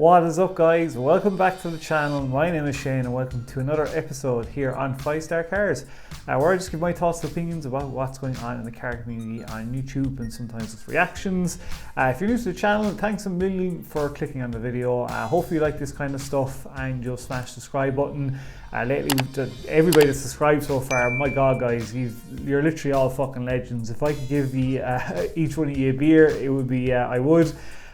What is up, guys? Welcome back to the channel. My name is Shane and welcome to another episode here on 5-Star Cars, where I just give my thoughts and opinions about what's going on in the car community on YouTube and sometimes it's reactions. If you're new to the channel, thanks a million for clicking on the video. Hopefully you like this kind of stuff and you'll smash the subscribe button. Lately, everybody that's subscribed so far, my god guys, you're literally all fucking legends. If I could give each one of you a beer, it would be, I would.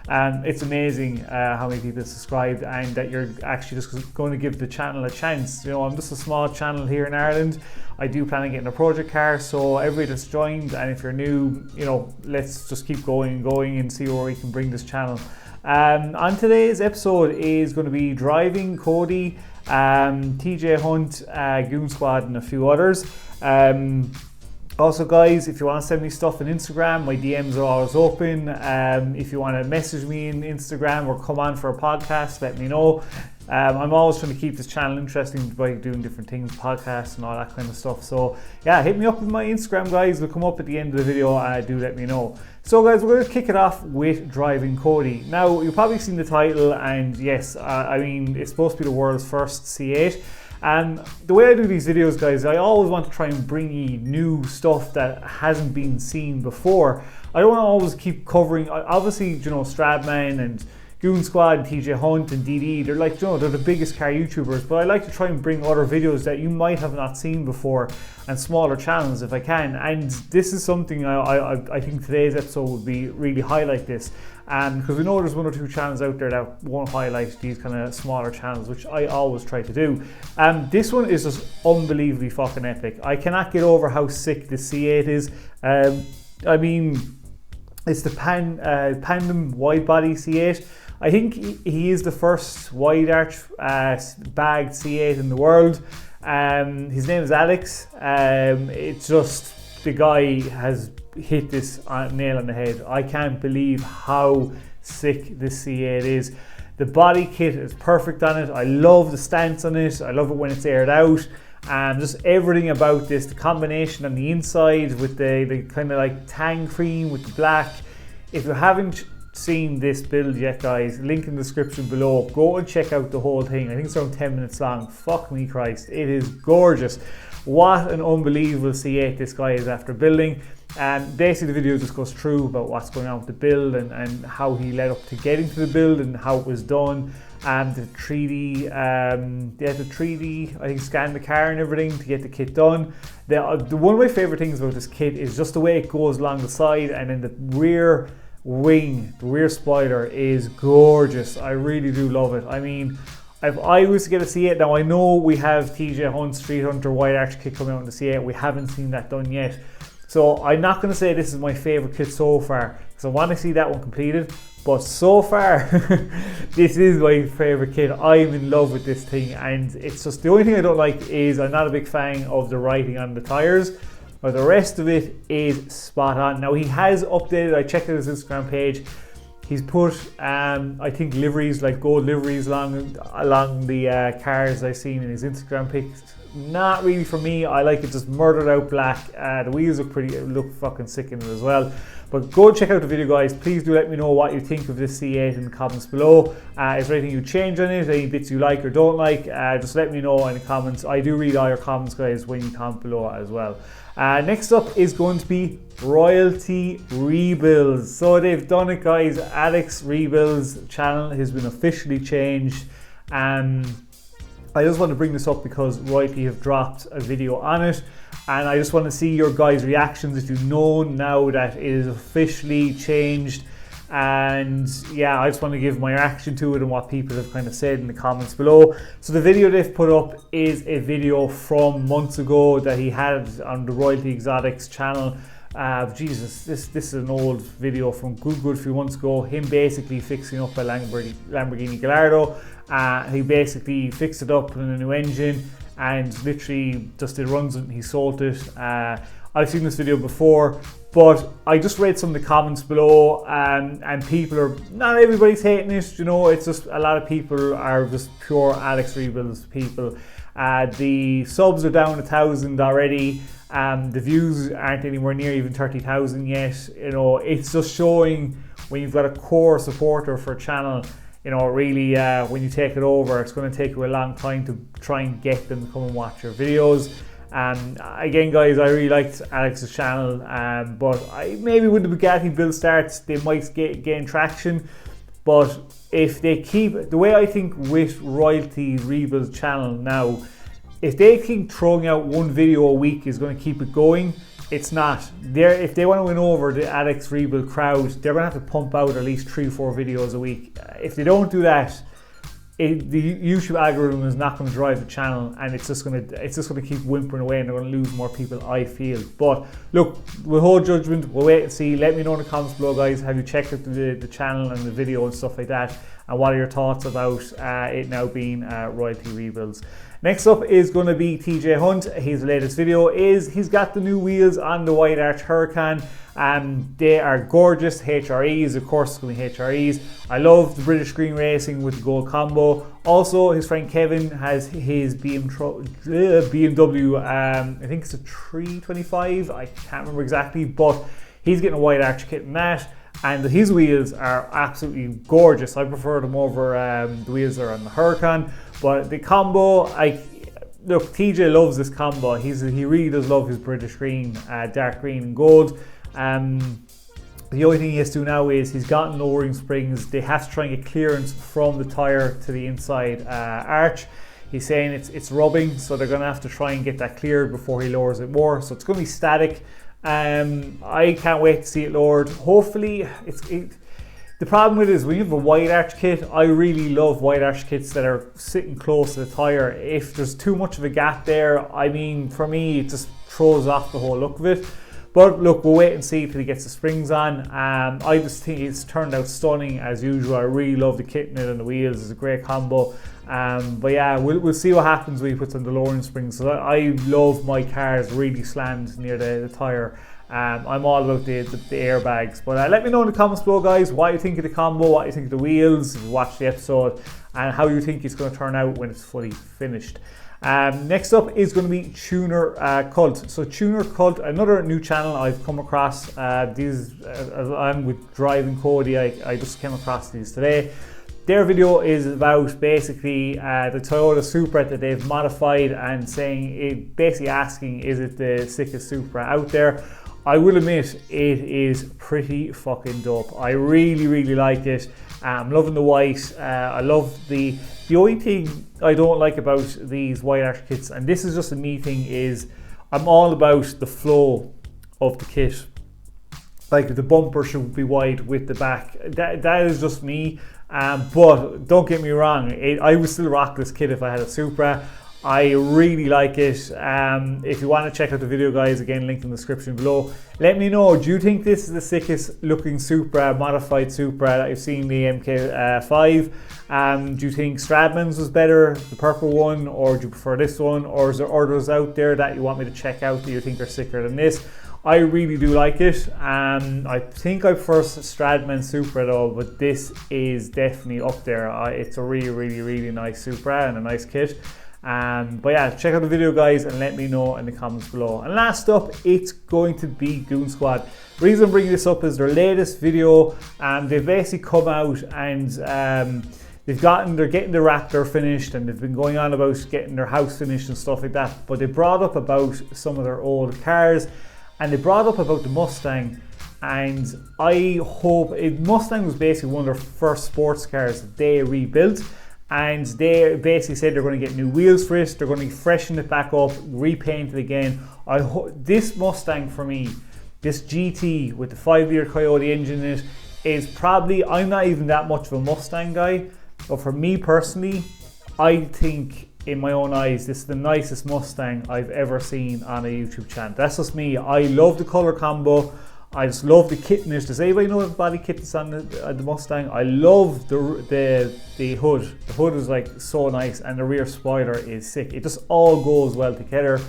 It's amazing how many people subscribed and that you're actually just going to give the channel a chance. You know, I'm just a small channel here in Ireland. I do plan on getting a project car, so everybody that's joined, and if you're new, you know, let's just keep going and see where we can bring this channel. On today's episode is going to be driving Cody, TJ Hunt, Goon Squad and a few others. Also guys, if you want to send me stuff on Instagram, my DMs are always open. If you want to message me in Instagram or come on for a podcast, let me know. I'm always trying to keep this channel interesting by doing different things, podcasts and all that kind of stuff. So yeah, hit me up with my Instagram, guys. It'll come up at the end of the video and do let me know. So guys, we're going to kick it off with driving Cody. Now, you've probably seen the title, and yes, I mean, it's supposed to be the world's first C8. And the way I do these videos, guys, I always want to try and bring you new stuff that hasn't been seen before. I don't want to always keep covering, obviously, you know, Stradman and Goon Squad and TJ Hunt and DD, they're like, you know, they're the biggest car YouTubers, but I like to try and bring other videos that you might have not seen before and smaller channels if I can. And this is something I think today's episode would be really highlight this. Because we know there's one or two channels out there that won't highlight these kind of smaller channels, which I always try to do. This one is just unbelievably fucking epic. I cannot get over how sick the C8 is. I mean, it's the Pandem wide body C8. I think he is the first wide arch bagged C8 in the world. His name is Alex. It's just, the guy has hit this nail on the head. I can't believe how sick this C8 is. The body kit is perfect on it. I love the stance on it. I love it when it's aired out. Just everything about this, the combination on the inside with the kind of like tang cream with the black. If you haven't seen this build yet, guys, link in the description below. Go and check out the whole thing. I think it's around 10 minutes long. Fuck me Christ, it is gorgeous. What an unbelievable C8 this guy is after building. And basically the video just goes through about what's going on with the build and how he led up to getting to the build and how it was done. And the 3D, I think, scanned the car and everything to get the kit done. One of my favorite things about this kit is just the way it goes along the side, and then the rear wing, the rear spoiler is gorgeous. I really do love it. I mean, if I was to get a C8, now I know we have TJ Hunt Street Hunter Wide Arch kit coming out in the C8. We haven't seen that done yet. So I'm not going to say this is my favorite kit so far, because I want to see that one completed. But so far, this is my favorite kit. I'm in love with this thing, and it's just, the only thing I don't like is I'm not a big fan of the writing on the tires. But the rest of it is spot on. Now he has updated, I checked out his Instagram page. He's put, I think, liveries, like gold liveries along the cars I've seen in his Instagram pics. Not really for me. I like it just murdered out black. The wheels look fucking sick in it as well. But go check out the video, guys. Please do let me know what you think of this C8 in the comments below. Is there anything you change on it? Any bits you like or don't like? Just let me know in the comments. I do read all your comments, guys, when you comment below as well. Next up is going to be royalty rebuilds. So they've done it, guys. Alex Rebuilds channel has been officially changed. I just want to bring this up because Royalty have dropped a video on it, and I just want to see your guys' reactions if you know now that it is officially changed. And yeah, I just want to give my reaction to it and what people have kind of said in the comments below. So the video they've put up is a video from months ago that he had on the Royalty Exotics channel. Jesus, this is an old video from good few months ago. Him basically fixing up a Lamborghini Gallardo. He basically fixed it up with a new engine and literally just it runs it and he sold it. I've seen this video before, but I just read some of the comments below, and people are, not everybody's hating it, you know, it's just a lot of people are just pure Alex Rebuilds people. The subs are down 1,000 already. The views aren't anywhere near even 30,000 yet. You know, it's just showing when you've got a core supporter for a channel, you know, really, when you take it over, it's going to take you a long time to try and get them to come and watch your videos. Again, guys, I really liked Alex's channel, but maybe with the Bugatti build starts, they might gain traction. But if they keep, the way I think with Royalty Rebuild's channel now, if they keep throwing out one video a week is going to keep it going, it's not. If they want to win over the Alex Rebuild crowd, they're going to have to pump out at least 3 or 4 videos a week. If they don't do that, the YouTube algorithm is not going to drive the channel, and it's just going to keep whimpering away, and they're going to lose more people, I feel. But look, we'll hold judgment. We'll wait and see. Let me know in the comments below, guys. Have you checked out the channel and the video and stuff like that? And what are your thoughts about it now being Royalty Rebuilds? Next up is going to be TJ Hunt. His latest video is he's got the new wheels on the Wide Arch Huracan. They are gorgeous, HREs, of course it's going to be HREs. I love the British Green Racing with the gold combo. Also, his friend Kevin has his BMW, I think it's a 325, I can't remember exactly, but he's getting a Wide Arch kit in that. And his wheels are absolutely gorgeous. I prefer them over the wheels that are on the Huracan. But the combo, look, TJ loves this combo. He really does love his British green, dark green and gold. The only thing he has to do now is he's gotten lowering springs. They have to try and get clearance from the tire to the inside arch. He's saying it's rubbing, so they're going to have to try and get that cleared before he lowers it more. So it's going to be static. I can't wait to see it lowered. Hopefully, the problem with it is when you have a wide arch kit, I really love wide arch kits that are sitting close to the tire. If there's too much of a gap there, I mean, for me, it just throws off the whole look of it. But look, we'll wait and see till he gets the springs on. I just think it's turned out stunning as usual. I really love the kit in it and the wheels. It's a great combo. But yeah, we'll see what happens when he puts on the lowering springs. So I love my cars really slammed near the tire. I'm all about the airbags. But let me know in the comments below, guys, what you think of the combo, what you think of the wheels, if you watched the episode, and how you think it's going to turn out when it's fully finished. Next up is going to be Tuner Cult. So Tuner Cult, another new channel I've come across. I'm with Driving Cody. I just came across these today. Their video is about basically the Toyota Supra that they've modified and basically asking, is it the sickest Supra out there? I will admit, it is pretty fucking dope. I really, really like it. I'm loving the white. I love the only thing I don't like about these wide arch kits, and this is just a me thing, is I'm all about the flow of the kit. Like the bumper should be wide with the back. That is just me. But don't get me wrong, I would still rock this kit if I had a Supra. I really like it. If you want to check out the video, guys, again, link in the description below. Let me know, do you think this is the sickest looking Supra, modified Supra that you've seen, the MK5? Do you think Stradman's was better, the purple one, or do you prefer this one? Or is there others out there that you want me to check out that you think are sicker than this? I really do like it. I think I prefer Stradman Supra though, but this is definitely up there. It's a really, really, really nice Supra and a nice kit. But yeah, check out the video, guys, and let me know in the comments below. And last up, it's going to be Goon Squad. The reason I'm bringing this up is their latest video. They've basically come out and they're getting the Raptor finished, and they've been going on about getting their house finished and stuff like that. But they brought up about some of their old cars, and they brought up about the Mustang. And I hope Mustang was basically one of their first sports cars that they rebuilt. And they basically said they're going to get new wheels for it. They're going to freshen it back up, repaint it again. This Mustang for me, this GT with the 5-liter Coyote engine in it, is probably, I'm not even that much of a Mustang guy, but for me personally, I think in my own eyes, this is the nicest Mustang I've ever seen on a YouTube channel. That's just me. I love the color combo. I just love the kit in it. Does anybody know the body kit that's on the Mustang? I love the hood. The hood is like so nice, and the rear spoiler is sick. It just all goes well together.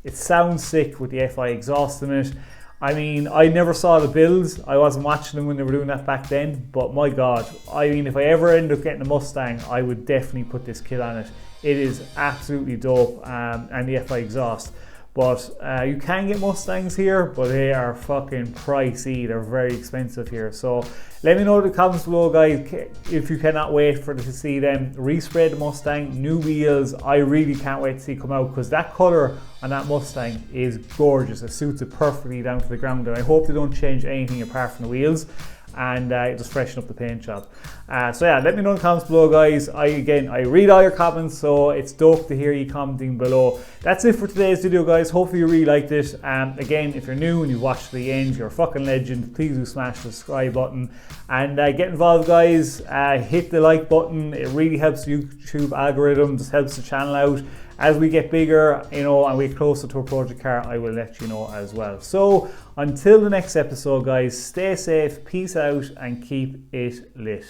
It sounds sick with the FI exhaust in it. I mean, I never saw the builds. I wasn't watching them when they were doing that back then, but my God, I mean, if I ever end up getting a Mustang, I would definitely put this kit on it. It is absolutely dope, and the FI exhaust. But you can get Mustangs here, but they are fucking pricey. They're very expensive here. So let me know in the comments below, guys, if you cannot wait to see them respray the Mustang, new wheels. I really can't wait to see it come out, because that color on that Mustang is gorgeous. It suits it perfectly down to the ground, and I hope they don't change anything apart from the wheels and just freshen up the paint job. So yeah, let me know in the comments below, guys. I read all your comments, so it's dope to hear you commenting below. That's it for today's video, guys. Hopefully you really liked it. Again, if you're new and you've watched to the end, you're a fucking legend. Please do smash the subscribe button and get involved, guys. Hit the like button. It really helps the YouTube algorithm, just helps the channel out. As we get bigger, you know, and we get closer to a project car, I will let you know as well. So until the next episode, guys, stay safe, peace out, and keep it lit.